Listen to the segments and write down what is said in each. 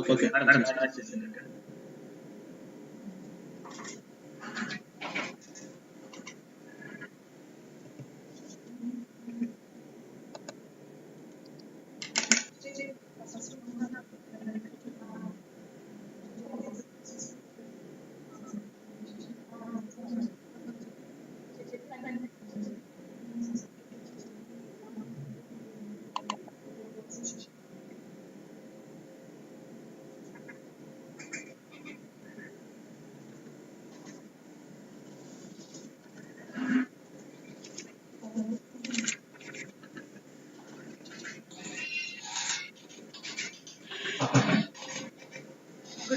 Okay, madam, start చేసేయండి.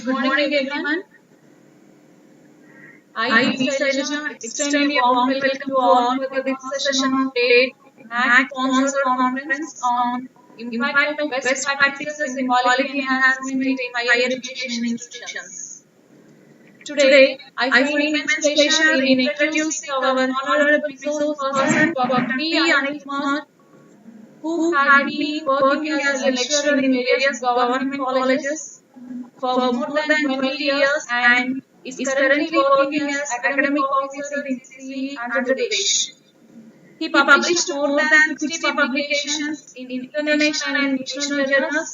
Good morning, everyone. I, Shailaja, extend a warm welcome to all for this session of Naac sponsored conference on impact of best practices in quality enhancement in higher education institutions. Today, I find immense pleasure in introducing our honorable resource person, Dr. P. Anil Kumar, who had been working as a lecturer in various government colleges for more than 20 years and is currently working as academic officer in CCE Andhra Pradesh. He published more than 60 publications in international and national journals.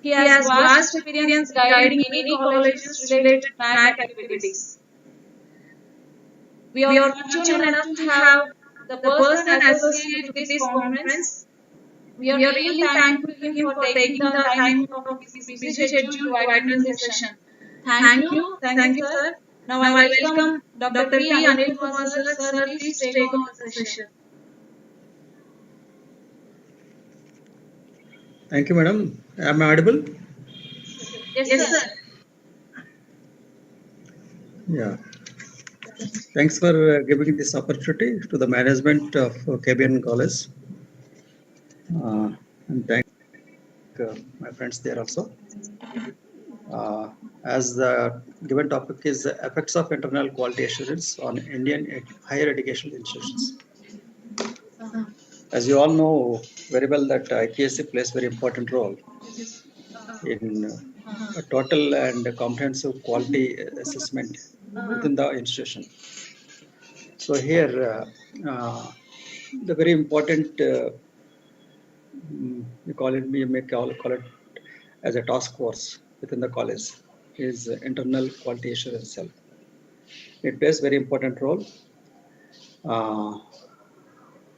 He has vast experience guiding many colleges related to Naac activities. We are fortunate enough to have the person associated with this conference. We are really thankful to him for taking the time out of his busy schedule to attend this session. Thank you, sir. Now I welcome Dr. P. Anil Kumar sir. Sir, please take over the session. Thank you, madam. Am I audible? Yes, sir. Yeah. Thanks for giving this opportunity to the management of K.B.N. College. And thank my friends there also. As the given topic is the effects of internal quality assurance on Indian higher education institutions. As you all know very well that IQAC plays very important role in a total and comprehensive quality assessment within the institution. So here, the very important, we may call it as a task force within the college, is internal quality assurance cell. It plays very important role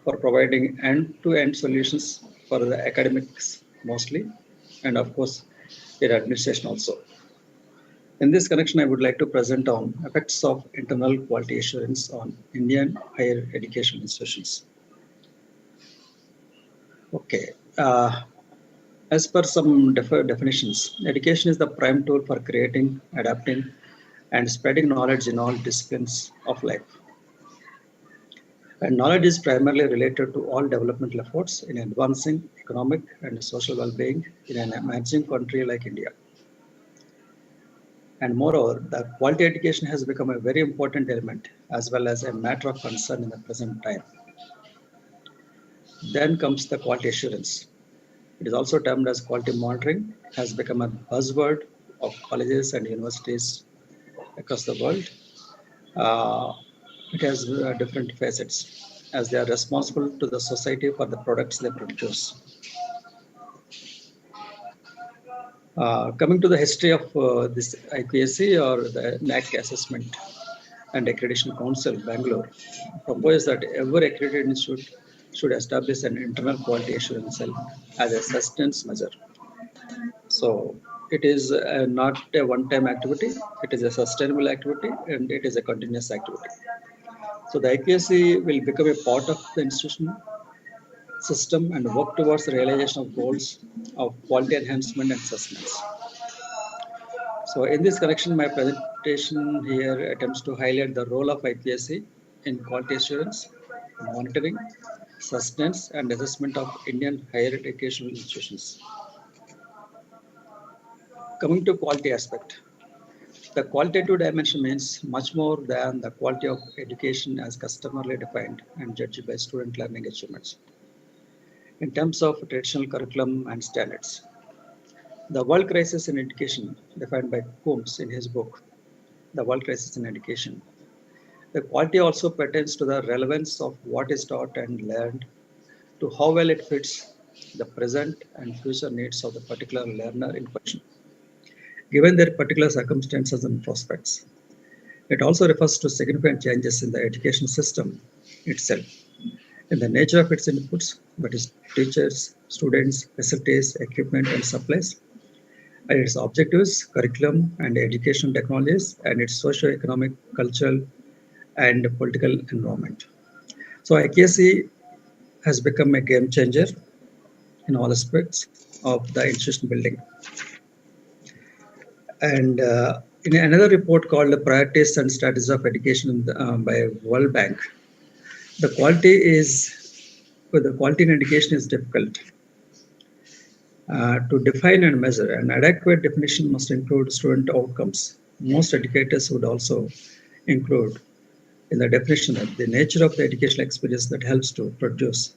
for providing end-to-end solutions for the academics mostly, and of course, their administration also. In this connection, I would like to present on effects of internal quality assurance on Indian higher education institutions. Okay. As per some definitions, education is the prime tool for creating, adapting, and spreading knowledge in all disciplines of life. And knowledge is primarily related to all developmental efforts in advancing economic and social well-being in an emerging country like India. And moreover, the quality education has become a very important element as well as a matter of concern in the present time. Then comes the quality assurance. It is also termed as quality monitoring, has become a buzzword of colleges and universities across the world. It has different facets as they are responsible to the society for the products they produce. Coming to the history of this IQAC or the Naac assessment and Accreditation Council, Bangalore, proposed that every accredited institute should establish an internal quality assurance cell as a sustenance measure. So it is not a one-time activity, it is a sustainable activity and it is a continuous activity. So the IQAC will become a part of the institution system and work towards the realization of goals of quality enhancement and sustenance. So in this connection, my presentation here attempts to highlight the role of IQAC in quality assurance, monitoring, sustenance, and assessment of Indian higher educational institutions. Coming to quality aspect, the qualitative dimension means much more than the quality of education as customarily defined and judged by student learning achievements. In terms of traditional curriculum and standards, The world crisis in education, defined by Coombs in his book, The World Crisis in Education. The quality also pertains to the relevance of what is taught and learned, to how well it fits the present and future needs of the particular learner in question, given their particular circumstances and prospects. It also refers to significant changes in the education system itself, in the nature of its inputs, that is, teachers, students, facilities, equipment, and supplies, and its objectives, curriculum, and education technologies, and its socio-economic, cultural, and political environment. So IKC has become a game changer in all aspects of the institution building. And in another report called the Priorities and Strategies of Education by World Bank, the quality is the quality in education is difficult to define and measure. An adequate definition must include student outcomes. Most educators would also include in the definition that the nature of the educational experience that helps to produce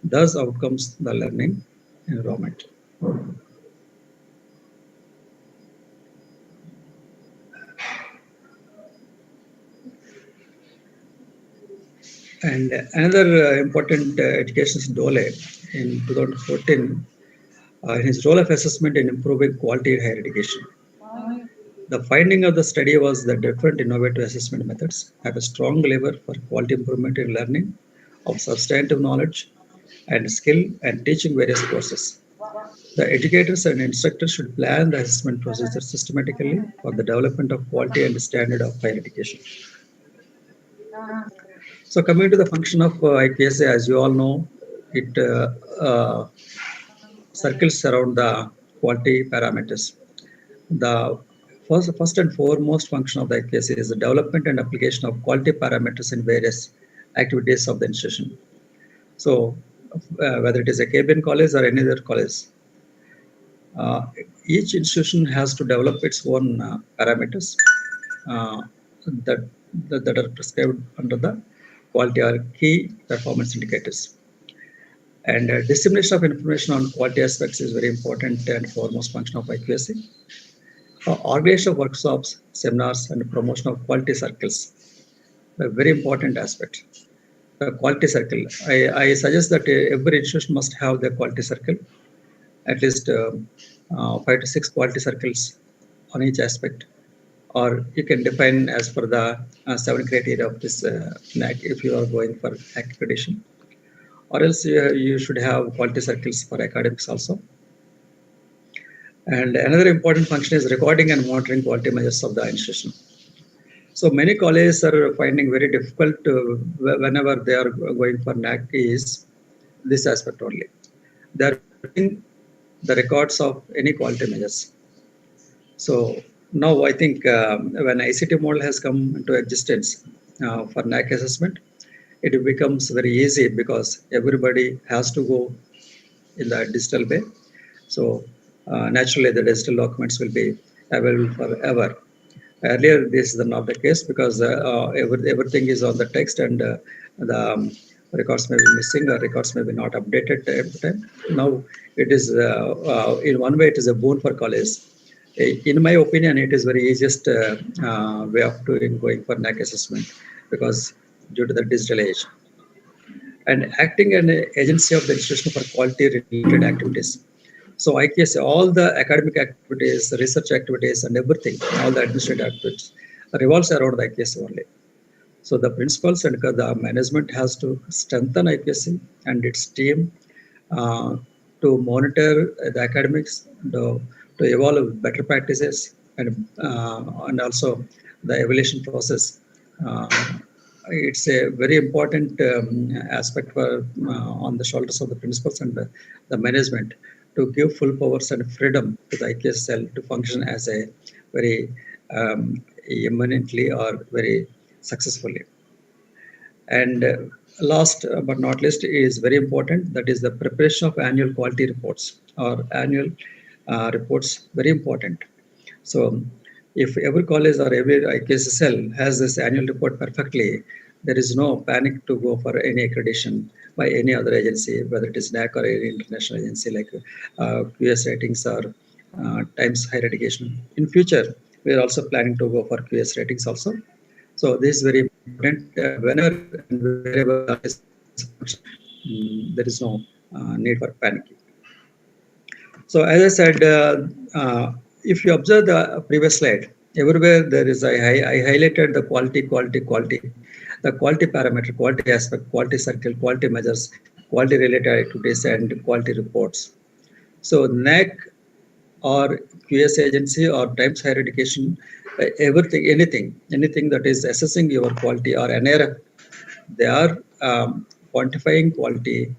those outcomes the learning environment. And another important education is Dole in 2014 in his role of assessment in improving quality in higher education. The finding of the study was that different innovative assessment methods have a strong lever for quality improvement in learning of substantive knowledge and skill and teaching various courses. The educators and instructors should plan the assessment procedure systematically for the development of quality and standard of higher education. So coming to the function of IPSA, as you all know, it circles around the quality parameters. The first and foremost function of the IPSA is the development and application of quality parameters in various activities of the institution. So whether it is a K.B.N college or any other college, uh, each institution has to develop its own parameters uh, that, that are prescribed under the quality or key performance indicators. And dissemination of information on quality aspects is very important and foremost function of IQSC. Organization of workshops, seminars, and promotion of quality circles, a very important aspect. The quality circle. I suggest that every institution must have the quality circle, at least 5 to 6 quality circles on each aspect. Or you can define as per the 7 criteria of this Naac if you are going for accreditation. Or else you should have quality circles for academics also. And another important function is recording and monitoring quality measures of the institution. So many colleges are finding very difficult whenever they are going for Naac is this aspect only. They are putting the records of any quality measures. So now I think when ICT model has come into existence for Naac assessment, it becomes very easy because everybody has to go in the digital way. So naturally, the digital documents will be available forever. Earlier, this is not the case because everything is on the text and the records may be missing or records may be not updated every time. Now, it is in one way, it is a boon for college. In my opinion, it is very easiest way of doing going for NAC assessment because due to the digital age and acting an agency of the institution for quality related activities. So IKS, all the academic activities, research activities, and everything, all the administrative activities revolves around the IKS only. So the principals and the management has to strengthen IPSC and its team uh, to monitor the academics, to evolve better practices, and also the evaluation process. Uh, it's a very important aspect for on the shoulders of the principals and the management to give full powers and freedom to the IPS cell to function as a very eminently or very successfully. And last but not least is very important. That is the preparation of annual quality reports or annual reports. Very important. So if every college or every IKSSL has this annual report perfectly, there is no panic to go for any accreditation by any other agency, whether it is NAC or any international agency like QS ratings or times higher education. In future, we are also planning to go for QS ratings also. So this is very important. Whenever and wherever the quality cycles function, there is no need for panicking. So as I said, if you observe the previous slide, everywhere there is I highlighted the quality, the quality parameter, quality aspect, quality circle, quality measures, quality related activities, and quality reports. So NAC or QS agency or Times Higher Education, anything that is assessing your quality or NRF, they are quantifying quality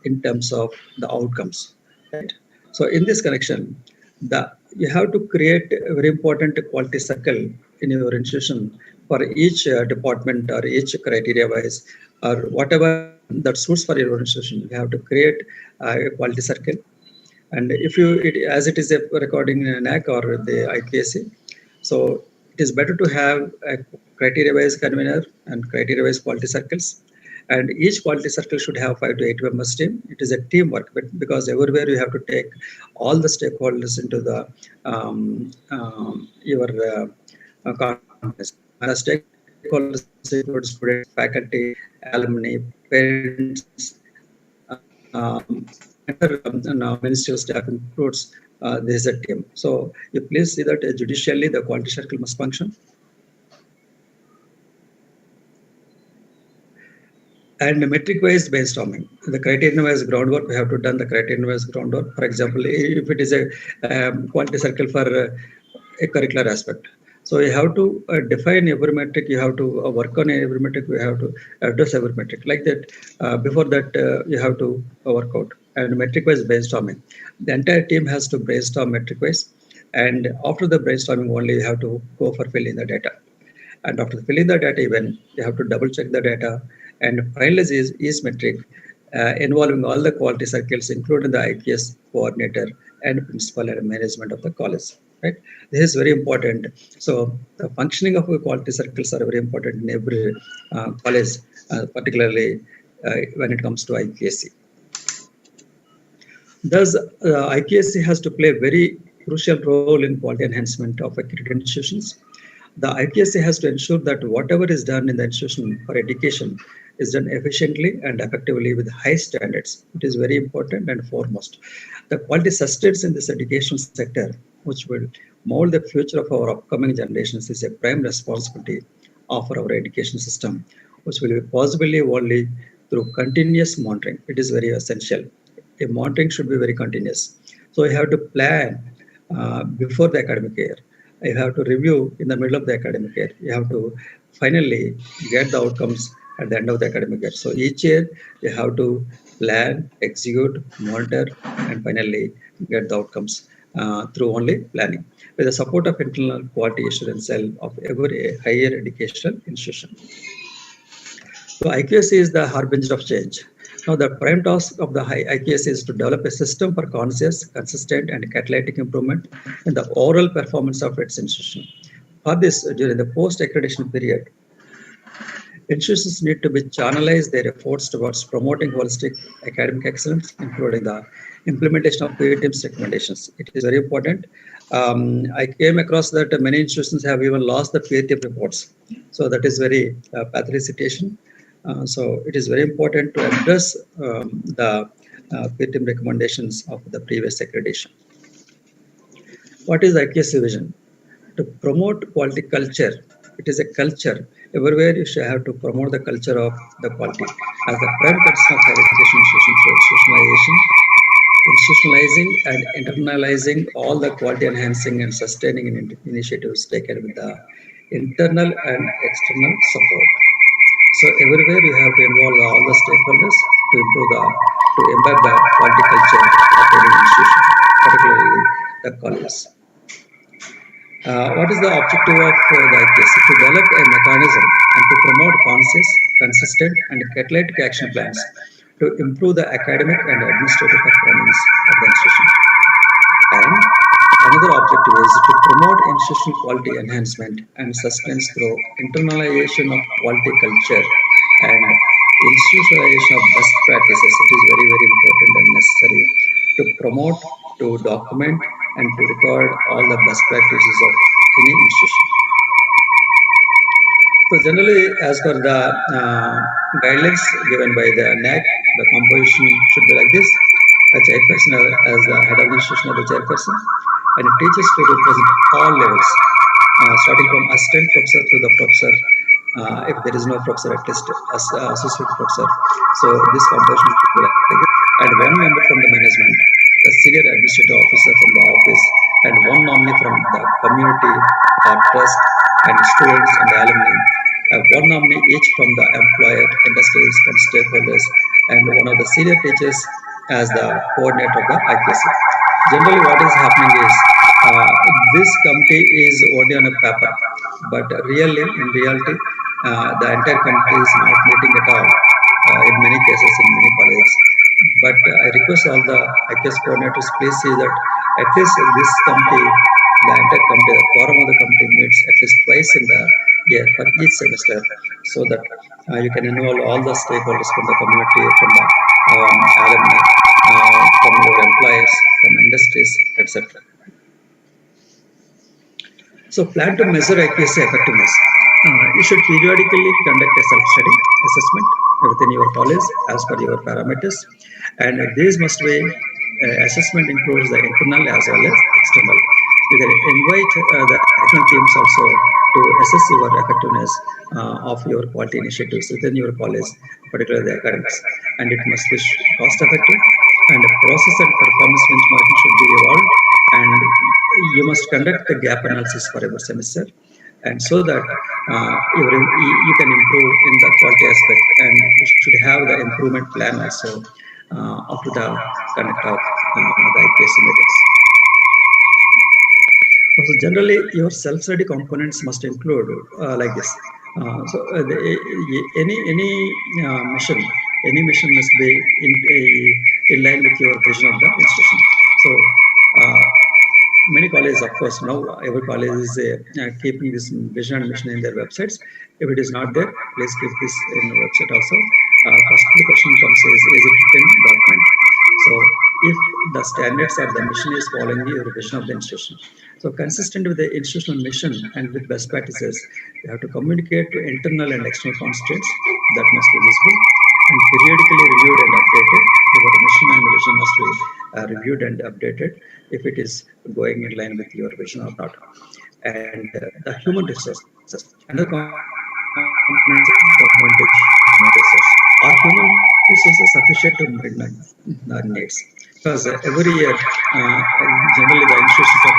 in terms of the outcomes, right? So in this connection, the you have to create a very important quality circle in your institution for each department or each criteria wise or whatever that suits for your institution. You have to create a quality circle, and if you as it is a recording in NAC or the IPSC, so it is better to have a criteria wise convener and criteria wise quality circles, and each quality circle should have 5 to 8 members team. It is a teamwork, but because everywhere you have to take all the stakeholders into the your conference, and the stakeholders include students, faculty, alumni, parents, and other ministerial staff includes this is a team. So you please see that judicially the quality circle must function. And metric wise brainstorming, the criterion wise groundwork, we have to done the criterion wise groundwork. For example, if it is a quality circle for a curricular aspect, so you have to define every metric, you have to work on every metric, you have to address every metric like that. Before that you have to work out. And metric wise brainstorming, the entire team has to brainstorm metric wise, and after the brainstorming only you have to go for filling the data. And after filling the data, even you have to double check the data and finalize each metric involving all the quality circles, including the IPS coordinator and principal and management of the college. Right? This is very important. So the functioning of the quality circles are very important in every college, particularly when it comes to IPSC. Thus, IPSC has to play a very crucial role in quality enhancement of accredited institutions. The IPSC has to ensure that whatever is done in the institution for education is done efficiently and effectively with high standards. It is very important and foremost. The quality sustains in this education sector, which will mold the future of our upcoming generations, is a prime responsibility of our education system, which will be possibly only through continuous monitoring. It is very essential. A monitoring should be very continuous. So you have to plan before the academic year. You have to review in the middle of the academic year. You have to finally get the outcomes at the end of the academic year. So each year you have to plan, execute, monitor, and finally get the outcomes through only planning with the support of internal quality assurance cell of every higher educational institution. So IQAC is the harbinger of change. Now, the prime task of the IQAC is to develop a system for conscious, consistent, and catalytic improvement in the overall performance of its institution. For this, during the post-accreditation period, institutions need to be channelize their efforts towards promoting holistic academic excellence, including the implementation of peer team's recommendations. It is very important. I came across that many institutions have even lost the peer team reports. So that is very pathetic situation. So it is very important to address the peer team recommendations of the previous accreditation. What is IQAC vision? To promote quality culture. It is a culture. Everywhere you should have to promote the culture of the quality as the prime concern of higher education institutions. So institutionalizing and internalizing all the quality enhancing and sustaining initiatives taken with the internal and external support. So everywhere you have to involve all the stakeholders to improve to embed the quality culture of any institution, particularly the colleges. What is the objective of the IPS? To develop a mechanism and to promote conscious, consistent, and catalytic action plans to improve the academic and administrative performance of the institution. And another objective is to promote institutional quality enhancement and sustenance through internalization of quality culture and institutionalization of best practices. It is very, very important and necessary to promote, to document, and to record all the best practices of any institution. So generally, as per the guidelines given by the NAC, the composition should be like this: a chairperson as the head of the institution or the chairperson, and teachers to represent all levels, starting from assistant professor to the professor. If there is no professor, at least as associate professor. So this composition should be like this. And one member from the management, the senior administrative officer from the office, and one nominee from the community or trust and students and alumni. One nominee each from the employer, industries, and stakeholders, and one of the senior teachers as the coordinator of the IQC. Generally, what is happening is this committee is only on a paper, but really, in reality, the entire committee is not meeting at all in many cases in many colleges. But I request all the IQS coordinators, please see that at least this committee, the entire committee, the quorum of the committee meets at least twice in the year for each semester, so that you can involve all the stakeholders from the community, from the alumni, from your employers, from industries, etc. So plan to measure accuracy effectiveness. You should periodically conduct a self-study assessment within your college as per your parameters, and these must be assessment includes the internal as well as external. You can invite the external teams also to assess your effectiveness of your quality initiatives within your college, particularly the academics, and it must be cost effective, and process and performance benchmarking should be evolved, and you must conduct the gap analysis for every semester, and so that you can improve in the quality aspect, and you should have the improvement plan also after the conduct of the IPS meetings. So generally, your self-study components must include like this. Any mission must be in line with your vision of the institution. So many colleges, of course, now every college is keeping this vision and mission in their websites. If it is not there, please keep this in the website also. First, the question comes is it written document? So if the standards or the mission is following the vision of the institution. So consistent with the institutional mission and with best practices, you have to communicate to internal and external constituents that must be visible and periodically reviewed and updated. Your mission and vision must be reviewed and updated if it is going in line with your vision or not. And the human resources. Another component is human resource. Are human resources sufficient to meet the needs? Because every year, generally the institutions are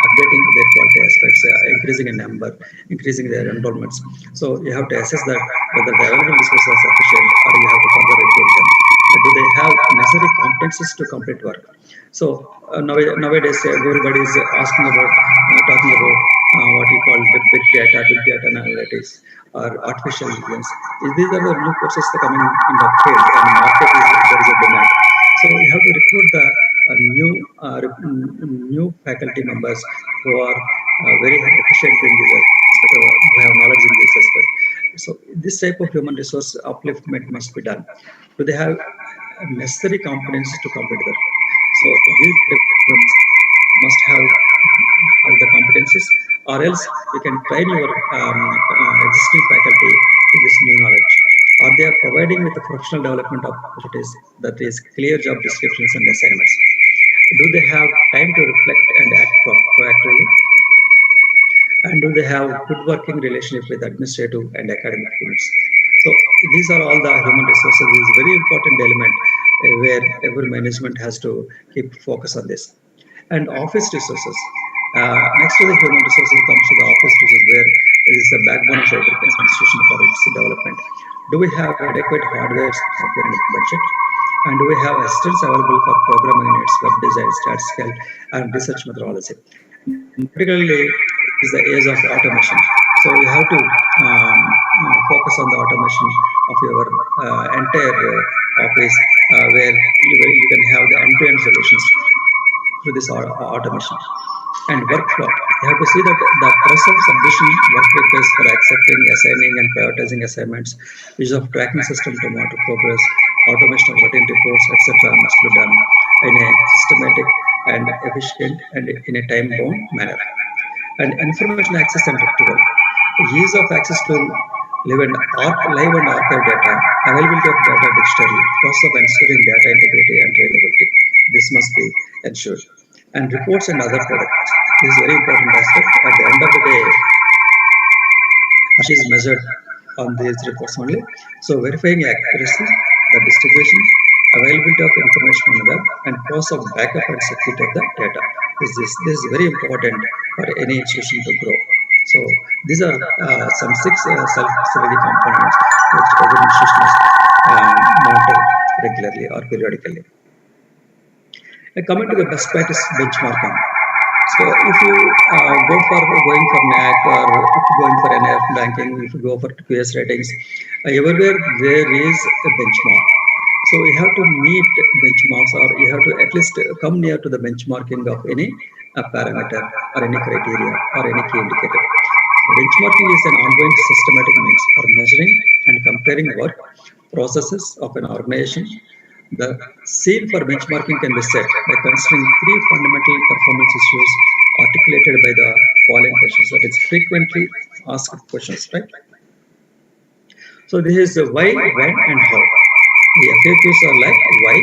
updating their quality aspects, increasing in number, increasing their enrollments. So you have to assess that whether the available resources are sufficient, or you have to further recruit them. Do they have necessary competencies to complete work? So nowadays, everybody is asking about, talking about what you call the big data analytics, or artificial intelligence. These are the new courses that are coming in the field, and market there is a demand. So you have to recruit the new faculty members who are very efficient in this aspect, who have knowledge in this aspect. So this type of human resource upliftment must be done. Do they have necessary competencies to complete the work? So these departments must have the competencies, or else you can train your existing faculty with this new knowledge. Or they are providing with the professional development opportunities, that is clear job descriptions and assignments. Do they have time to reflect and act proactively? And do they have good working relationship with administrative and academic units? So these are all the human resources. This is a very important element where every management has to keep focus on this. And office resources. Next to the human resources comes to the office resources, where it is the backbone of every institution for its development. Do we have adequate hardware, software, and budget? And do we have assistants available for programming units, web design, statistical, and research methodology? Particularly is the age of automation. So you have to focus on the automation of your entire office, where you can have the end-to-end solutions through this automation. And workflow. You have to see that the process of submission, work requests for accepting, assigning, and prioritizing assignments, use of tracking system to monitor progress, automation of routine reports, etc., must be done in a systematic and efficient and in a time-bound manner. And information access and retrieval. Ease of access to live and archive data, availability of data dictionary, process of ensuring data integrity and reliability. This must be ensured. And reports and other products. This is very important aspect. At the end of the day, is measured on these reports only. So verifying accuracy, the distribution, availability of information on the web, and process of backup and security of the data. This is very important for any institution to grow. So these are some six self-study components which every institution must monitor regularly or periodically. Coming to the best practice benchmarking. So if you go for going for Naac or if you going for NF banking, if you go for QS ratings, everywhere there is a benchmark. So you have to meet benchmarks, or you have to at least come near to the benchmarking of any parameter or any criteria or any key indicator. Benchmarking is an ongoing systematic means for measuring and comparing work processes of an organization. The scene for benchmarking can be set by considering three fundamental performance issues articulated by the following questions. That is frequently asked questions, right? So this is why, when, and how. The FAQs are like why,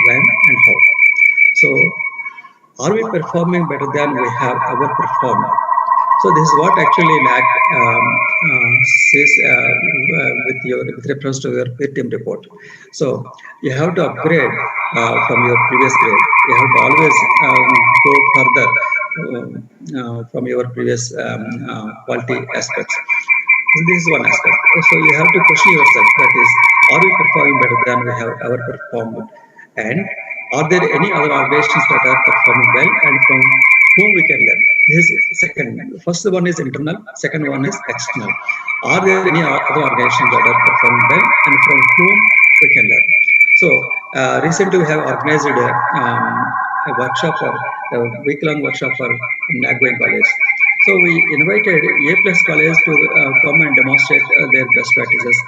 when, and how. So are we performing better than we have ever performed? So this is what actually Naac says with reference to your peer team report. So you have to upgrade from your previous grade. You have to always go further from your previous quality aspects. So this is one aspect. So you have to question yourself. That is, are we performing better than we have ever performed? And are there any other organizations that are performing well and from whom we can learn? This is second. First one is internal. Second one is external. Are there any other organizations that are performing well and from whom we can learn? So recently we have organized a workshop for a week-long workshop for Naac College. So we invited A plus college to come and demonstrate their best practices,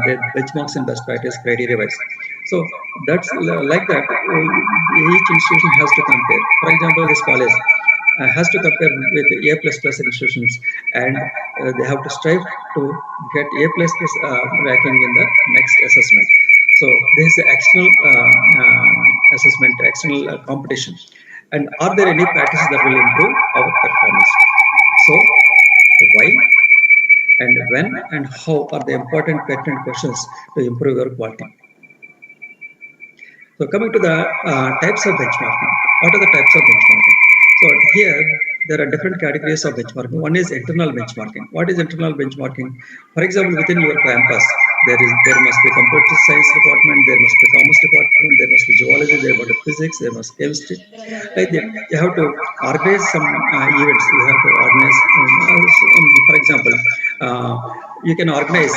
their benchmarks in best practice criteria wise. So that's like that. Each institution has to compare. For example, this college has to compare with A plus plus institutions, and they have to strive to get A plus plus ranking in the next assessment. So this is the external assessment, external competition. And are there any practices that will improve our performance? So why and when and how are the important pertinent questions to improve your quality. So coming to the types of benchmarking. What are the types of benchmarking? So here there are different categories of benchmarking. One is internal benchmarking. What is internal benchmarking? For example, within your campus, there must be computer science department, there must be commerce department, there must be zoology, there must be physics, there must be chemistry. Like that, you have to organize some events. You have to organize, for example, you can organize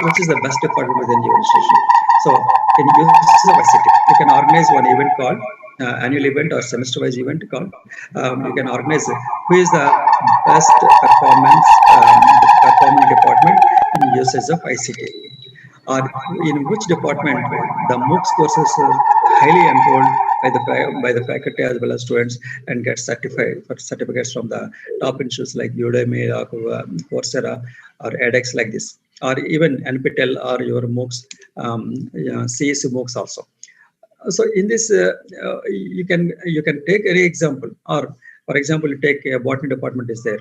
which is the best department within your institution. So in uses of ICT, you can organize one event called annual event or semester-wise event called. You can organize who is the best performing department in usage of ICT, or in which department the MOOCs courses are highly enrolled by the faculty as well as students and get certificates from the top institutes like Udemy or Coursera or edX like this, or even NPTEL or your MOOCs, CSE MOOCs also. So in this, you can take any example, or for example, you take a botany department is there,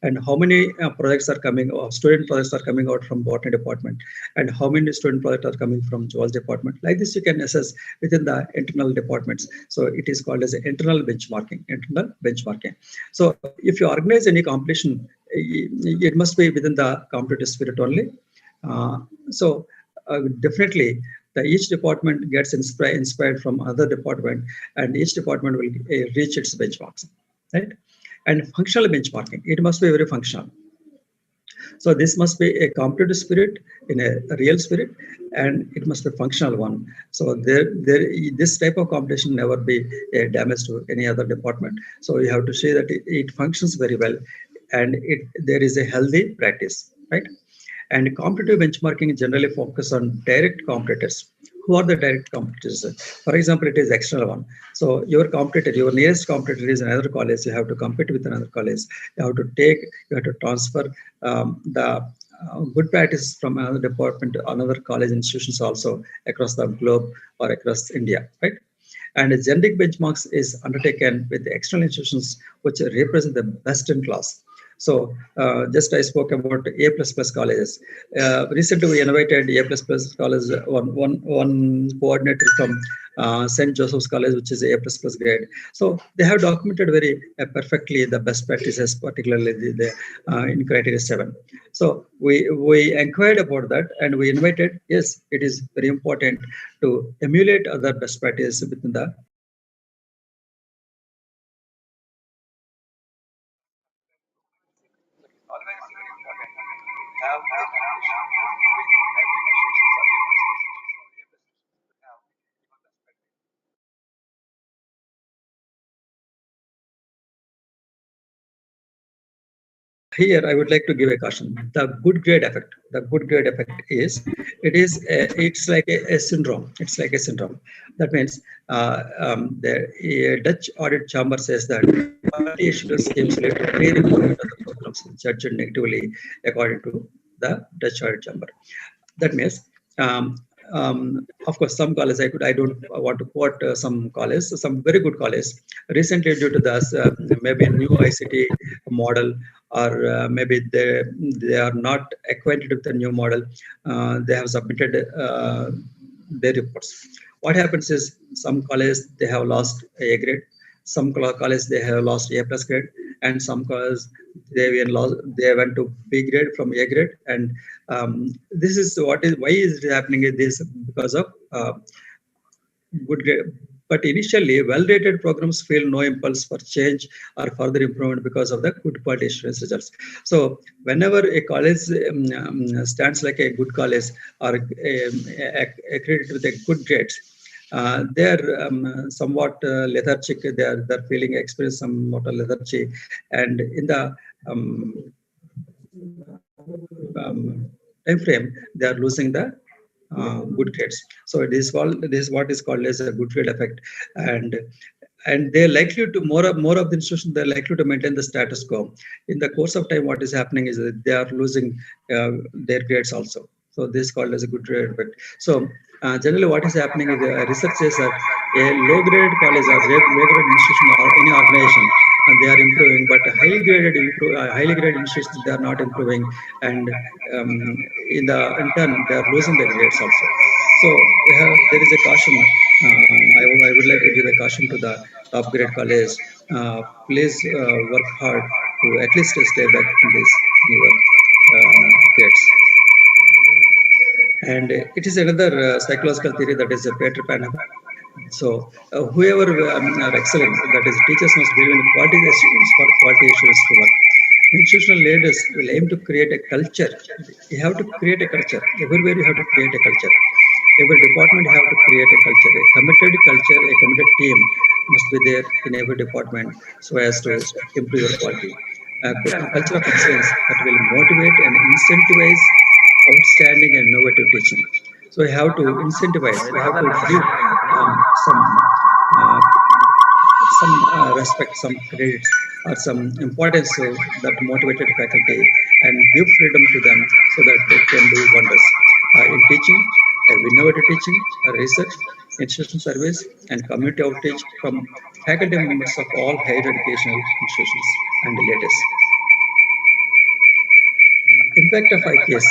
and how many projects are coming, or student projects are coming out from botany department, and how many student projects are coming from zoology department. Like this, you can assess within the internal departments. So it is called as internal benchmarking. Internal benchmarking. So if you organize any competition, it must be within the competitive spirit only. Definitely each department gets inspired from other department, and each department will reach its benchmarks, right? And functional benchmarking, it must be very functional. So this must be a competitive spirit in a real spirit, and it must be functional one. So this type of competition never be a damage to any other department. So you have to say that it functions very well, and there is a healthy practice, right? And competitive benchmarking generally focus on direct competitors who are the direct competitors? For example, it is external one. So your competitor, your nearest competitor is another college. You have to compete with another college. You have to take, you have to transfer the good practice from another department to another college institutions also across the globe or across India, right? And generic benchmarks is undertaken with the external institutions which represent the best in class. So just I spoke about A++ colleges. Recently, we invited A++ college, one coordinator from St. Joseph's College, which is A++ grade. So they have documented very perfectly the best practices, particularly in criteria 7. So we inquired about that and we invited, yes, it is very important to emulate other best practices within the here I would like to give a caution. The good grade effect. The good grade effect is it's like a syndrome. It's like a syndrome. That means the Dutch audit chamber says that quality assurance schemes lead to clear improvement of the programs judged negatively according to the Dutch audit chamber. That means, of course, some colleges I don't want to quote some colleges, some very good colleges. Recently, due to the maybe new ICT model, or maybe they are not acquainted with the new model, they have submitted their reports. What happens is some colleges they have lost A grade, some colleges they have lost A+ grade, and some colleges they went to B grade from A grade, and this is what is why is it happening is this because of good grade. But initially, well-rated programs feel no impulse for change or further improvement because of the good quality assurance results. So, whenever a college stands like a good college or accredited with a good grades, they're somewhat lethargic. They're feeling experience somewhat lethargy, and in the time frame, they are losing the good grades. So this is what is called as a good grade effect, and they're likely to more of the institutions they're likely to maintain the status quo. In the course of time, what is happening is that they are losing their grades also. So this is called as a good grade effect. So generally, what is happening is research says that a low-graded college or low-graded institution or any organization they are improving, but highly graded institutions they are not improving, and um, in turn they are losing their grades also. So there is a caution. I would like to give a caution to the top grade college. Please work hard to at least stay back in this newer grades. And it is another psychological theory, that is a Peter Pan effect. So whoever are excellent, that is, teachers must believe in quality assurance for quality assurance to work. Institutional leaders will aim to create a culture. You have to create a culture. Everywhere you have to create a culture. Every department have to create a culture. A committed culture, a committed team must be there in every department so as to improve your quality. A culture of excellence that will motivate and incentivize outstanding and innovative teaching. So we have to incentivize, we have to give uh, some respect, some credits, or some importance to that motivated faculty, and give freedom to them so that they can do wonders in teaching, innovative teaching, research, institution service, and community outreach from faculty members of all higher educational institutions and latest. Impact of IQAC.